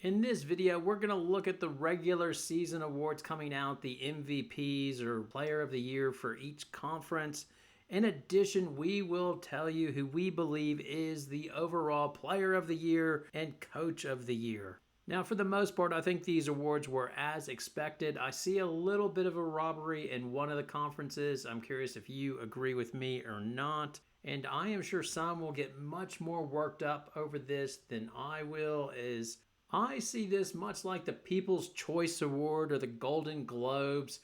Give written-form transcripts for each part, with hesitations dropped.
In this video, we're going to look at the regular season awards coming out, the MVPs or Player of the Year for each conference. In addition, we will tell you who we believe is the overall Player of the Year and Coach of the Year. Now, for the most part, I think these awards were as expected. I see a little bit of a robbery in one of the conferences. I'm curious if you agree with me or not. And I am sure some will get much more worked up over this than I will, as I see this much like the People's Choice Award or the Golden Globes.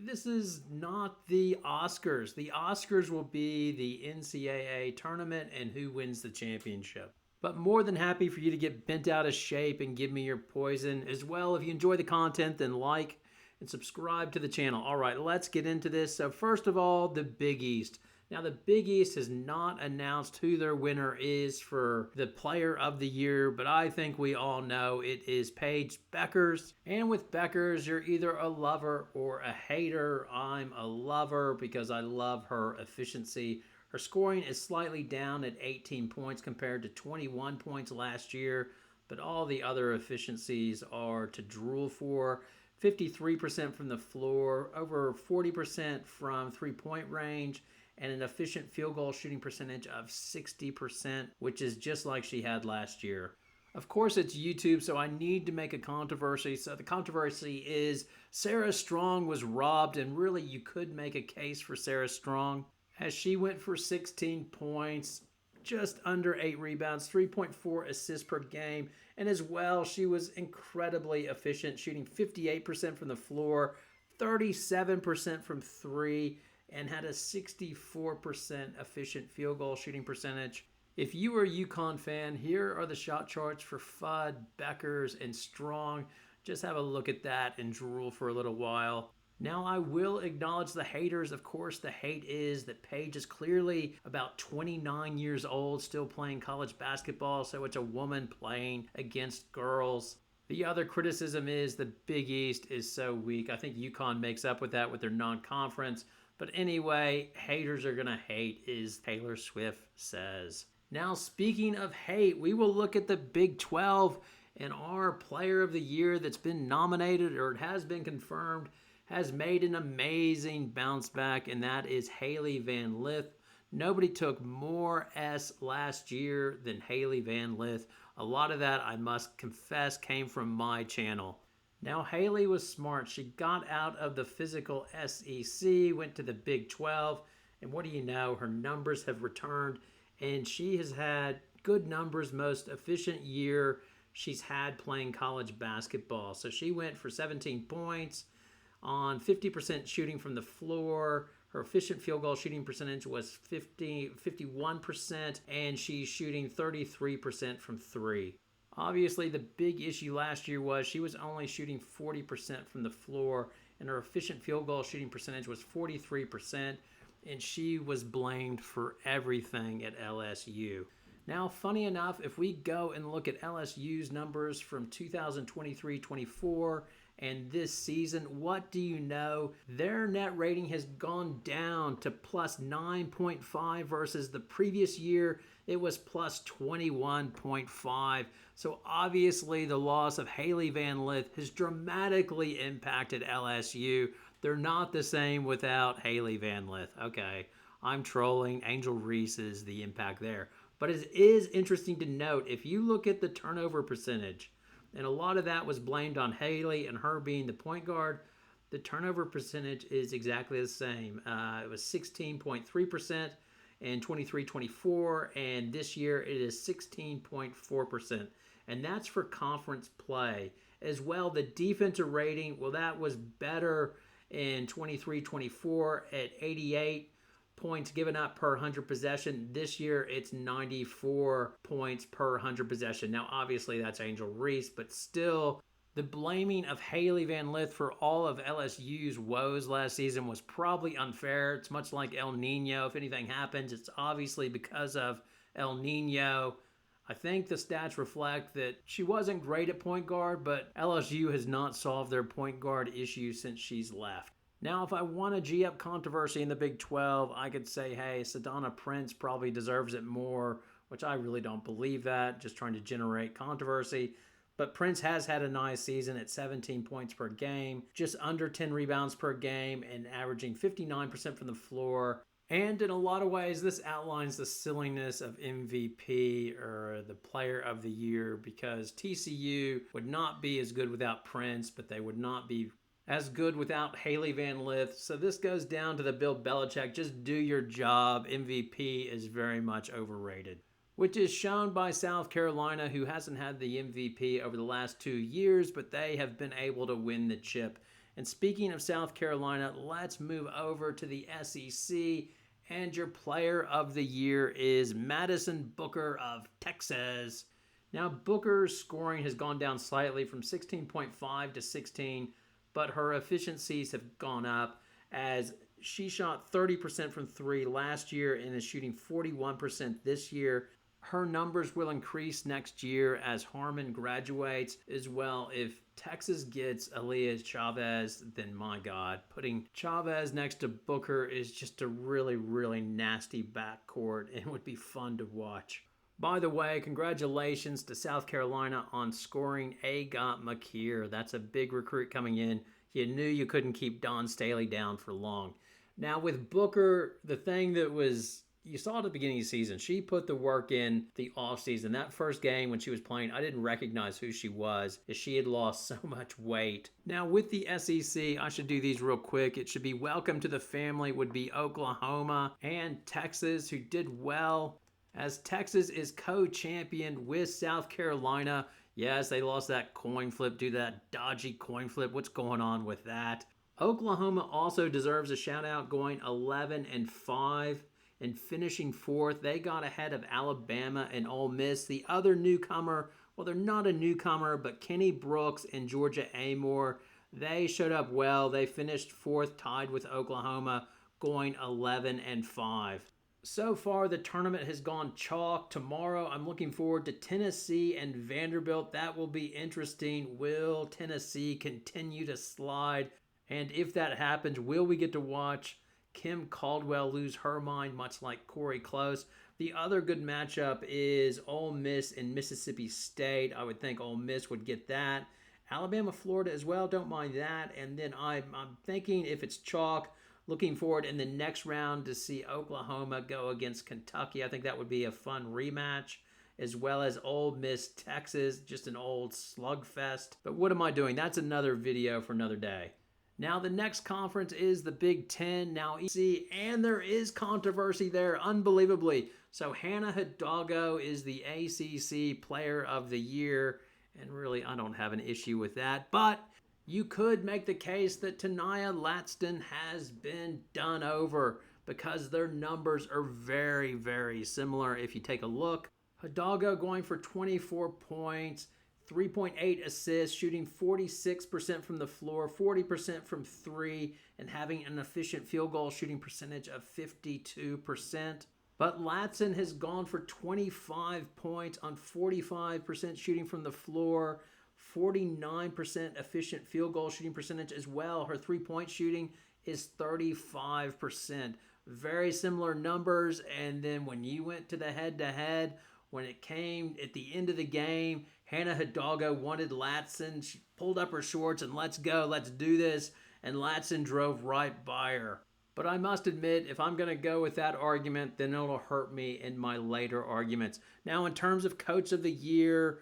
This is not the Oscars. The Oscars will be the NCAA tournament and who wins the championship. But more than happy for you to get bent out of shape and give me your poison as well. If you enjoy the content, then like and subscribe to the channel. All right, let's get into this. So first of all, the Big East. Now, the Big East has not announced who their winner is for the Player of the Year, but I think we all know it is Paige Bueckers. And with Bueckers, you're either a lover or a hater. I'm a lover because I love her efficiency. Her scoring is slightly down at 18 points compared to 21 points last year, but all the other efficiencies are to drool for. 53% from the floor, over 40% from three-point range, and an efficient field goal shooting percentage of 60%, which is just like she had last year. Of course, it's YouTube, so I need to make a controversy. So the controversy is Sarah Strong was robbed, and really you could make a case for Sarah Strong, as she went for 16 points, just under 8 rebounds, 3.4 assists per game, and as well, she was incredibly efficient, shooting 58% from the floor, 37% from three, and had a 64% efficient field goal shooting percentage. If you are a UConn fan, here are the shot charts for Fudd, Bueckers, and Strong. Just have a look at that and drool for a little while. Now, I will acknowledge the haters. Of course, the hate is that Paige is clearly about 29 years old, still playing college basketball, so it's a woman playing against girls. The other criticism is the Big East is so weak. I think UConn makes up with that with their non-conference. But anyway, haters are going to hate, as Taylor Swift says. Now, speaking of hate, we will look at the Big 12, and our Player of the Year that's been nominated, or it has been confirmed, has made an amazing bounce back, and that is Hailey Van Lith. Nobody took more S last year than Hailey Van Lith. A lot of that, I must confess, came from my channel. Now, Hailey was smart. She got out of the physical SEC, went to the Big 12, and what do you know? Her numbers have returned, and she has had good numbers, most efficient year she's had playing college basketball. So she went for 17 points on 50% shooting from the floor. Her efficient field goal shooting percentage was 51%, and she's shooting 33% from three. Obviously, the big issue last year was she was only shooting 40% from the floor, and her efficient field goal shooting percentage was 43%, and she was blamed for everything at LSU. Now, funny enough, if we go and look at LSU's numbers from 2023-24 and this season, what do you know? Their net rating has gone down to plus 9.5 versus the previous year it was plus 21.5. So obviously the loss of Hailey Van Lith has dramatically impacted LSU. They're not the same without Hailey Van Lith. Okay, I'm trolling. Angel Reese is the impact there. But it is interesting to note, if you look at the turnover percentage, and a lot of that was blamed on Hailey and her being the point guard, the turnover percentage is exactly the same. It was 16.3% in 23-24, and this year it is 16.4%. And that's for conference play. As well, the defensive rating, well, that was better in 23-24 at 88 points given up per 100 possession. This year, it's 94 points per 100 possession. Now, obviously, that's Angel Reese, but still, the blaming of Hailey Van Lith for all of LSU's woes last season was probably unfair. It's much like El Nino. If anything happens, it's obviously because of El Nino. I think the stats reflect that she wasn't great at point guard, but LSU has not solved their point guard issue since she's left. Now, if I want to G up controversy in the Big 12, I could say, hey, Sedona Prince probably deserves it more, which I really don't believe that, just trying to generate controversy. But Prince has had a nice season at 17 points per game, just under 10 rebounds per game, and averaging 59% from the floor. And in a lot of ways, this outlines the silliness of MVP or the player of the year, because TCU would not be as good without Prince, but they would not be as good without Haley Van Lith. So this goes down to the Bill Belichick, just do your job. MVP is very much overrated, which is shown by South Carolina, who hasn't had the MVP over the last 2 years, but they have been able to win the chip. And speaking of South Carolina, let's move over to the SEC. And your player of the year is Madison Booker of Texas. Now, Booker's scoring has gone down slightly from 16.5 to 16, but her efficiencies have gone up, as she shot 30% from three last year and is shooting 41% this year. Her numbers will increase next year as Harmon graduates as well. If Texas gets Aaliyah Chavez, then my God, putting Chavez next to Booker is just a really, really nasty backcourt and would be fun to watch. By the way, congratulations to South Carolina on scoring Agot McKeer. That's a big recruit coming in. You knew you couldn't keep Dawn Staley down for long. Now with Booker, the thing that was, you saw at the beginning of the season, she put the work in the offseason. That first game when she was playing, I didn't recognize who she was, as she had lost so much weight. Now with the SEC, I should do these real quick. It should be welcome to the family would be Oklahoma and Texas, who did well, as Texas is co-champion with South Carolina. Yes, they lost that coin flip due to that dodgy coin flip. What's going on with that? Oklahoma also deserves a shout out, going 11-5 and finishing fourth. They got ahead of Alabama and Ole Miss. The other newcomer, well, they're not a newcomer, but Kenny Brooks and Georgia Amore, they showed up well. They finished fourth, tied with Oklahoma, going 11-5. So far, the tournament has gone chalk. Tomorrow, I'm looking forward to Tennessee and Vanderbilt. That will be interesting. Will Tennessee continue to slide? And if that happens, will we get to watch Kim Caldwell lose her mind, much like Corey Close? The other good matchup is Ole Miss and Mississippi State. I would think Ole Miss would get that. Alabama, Florida as well. Don't mind that. And then I'm thinking if it's chalk, looking forward in the next round to see Oklahoma go against Kentucky. I think that would be a fun rematch, as well as Ole Miss, Texas, just an old slugfest. But what am I doing? That's another video for another day. Now, the next conference is the Big Ten. Now, and there is controversy there, unbelievably. So, Hannah Hidalgo is the ACC Player of the Year, and really, I don't have an issue with that. But you could make the case that Tania Latston has been done over, because their numbers are very, very similar. If you take a look, Hidalgo going for 24 points, 3.8 assists, shooting 46% from the floor, 40% from three, and having an efficient field goal shooting percentage of 52%. But Latson has gone for 25 points on 45% shooting from the floor, 49% efficient field goal shooting percentage as well. Her three-point shooting is 35%. Very similar numbers. And then when you went to the head-to-head, when it came at the end of the game, Hannah Hidalgo wanted Latson. She pulled up her shorts and let's go, let's do this. And Latson drove right by her. But I must admit, if I'm going to go with that argument, then it'll hurt me in my later arguments. Now, in terms of Coach of the Year,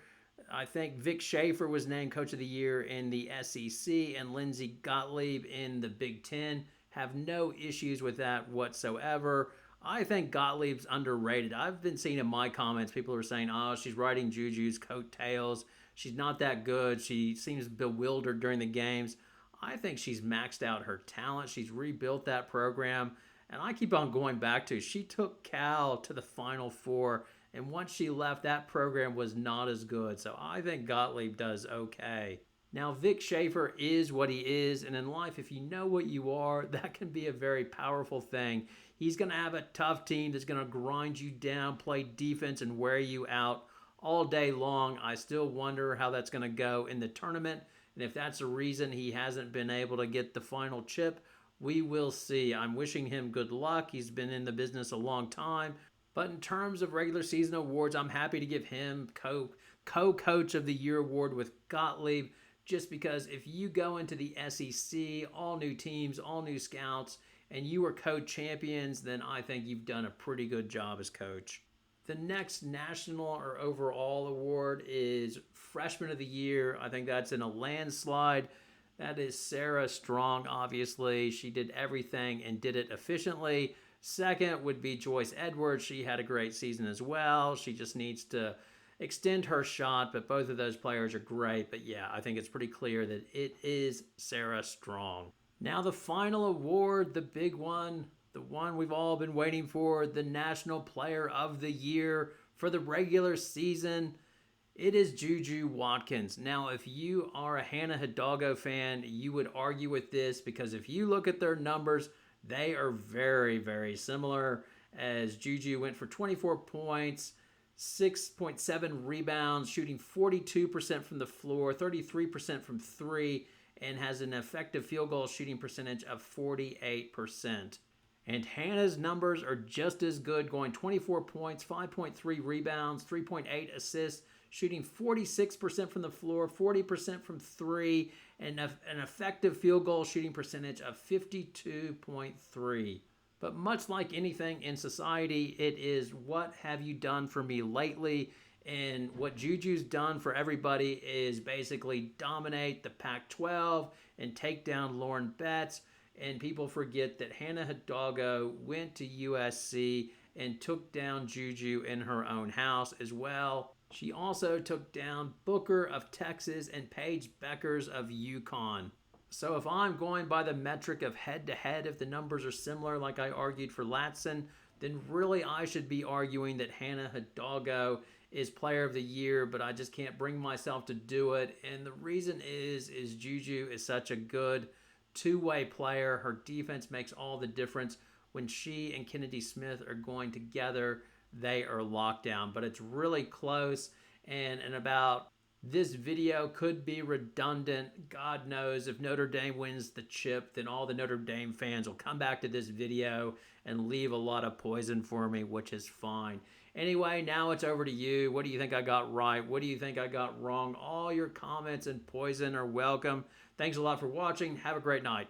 I think Vic Schaefer was named Coach of the Year in the SEC, and Lindsey Gottlieb in the Big Ten. Have no issues with that whatsoever. I think Gottlieb's underrated. I've been seeing in my comments, people are saying, oh, she's riding Juju's coattails. She's not that good. She seems bewildered during the games. I think she's maxed out her talent. She's rebuilt that program. And I keep on going back to, she took Cal to the Final Four. And once she left, that program was not as good. So I think Gottlieb does okay. Now, Vic Schaefer is what he is. And in life, if you know what you are, that can be a very powerful thing. He's going to have a tough team that's going to grind you down, play defense, and wear you out all day long. I still wonder how that's going to go in the tournament. And if that's the reason he hasn't been able to get the final chip, we will see. I'm wishing him good luck. He's been in the business a long time. But in terms of regular season awards, I'm happy to give him co-coach of the year award with Gottlieb, just because if you go into the SEC, all new teams, all new scouts, and you are co-champions, then I think you've done a pretty good job as coach. The next national or overall award is Freshman of the Year. I think that's in a landslide. That is Sarah Strong, obviously. She did everything and did it efficiently. Second would be Joyce Edwards. She had a great season as well. She just needs to extend her shot, but both of those players are great. But yeah, I think it's pretty clear that it is Sarah Strong. Now the final award, the big one, the one we've all been waiting for, the National Player of the Year for the regular season. It is Juju Watkins. Now, if you are a Hannah Hidalgo fan, you would argue with this because if you look at their numbers, they are very, very similar, as Juju went for 24 points, 6.7 rebounds, shooting 42% from the floor, 33% from three, and has an effective field goal shooting percentage of 48%. And Hannah's numbers are just as good, going 24 points, 5.3 rebounds, 3.8 assists, shooting 46% from the floor, 40% from three, and an effective field goal shooting percentage of 52.3. But much like anything in society, it is what have you done for me lately? And what Juju's done for everybody is basically dominate the Pac-12 and take down Lauren Betts. And people forget that Hannah Hidalgo went to USC and took down Juju in her own house as well. She also took down Booker of Texas and Paige Beckers of UConn. So if I'm going by the metric of head-to-head, if the numbers are similar like I argued for Latson, then really I should be arguing that Hannah Hidalgo is Player of the Year, but I just can't bring myself to do it. And the reason is Juju is such a good two-way player. Her defense makes all the difference. When she and Kennedy Smith are going together, they are locked down. But it's really close, and about this video could be redundant. God knows if Notre Dame wins the chip, then all the Notre Dame fans will come back to this video and leave a lot of poison for me, which is fine. Anyway, now it's over to you. What do you think I got right? What do you think I got wrong? All your comments and poison are welcome. Thanks a lot for watching. Have a great night.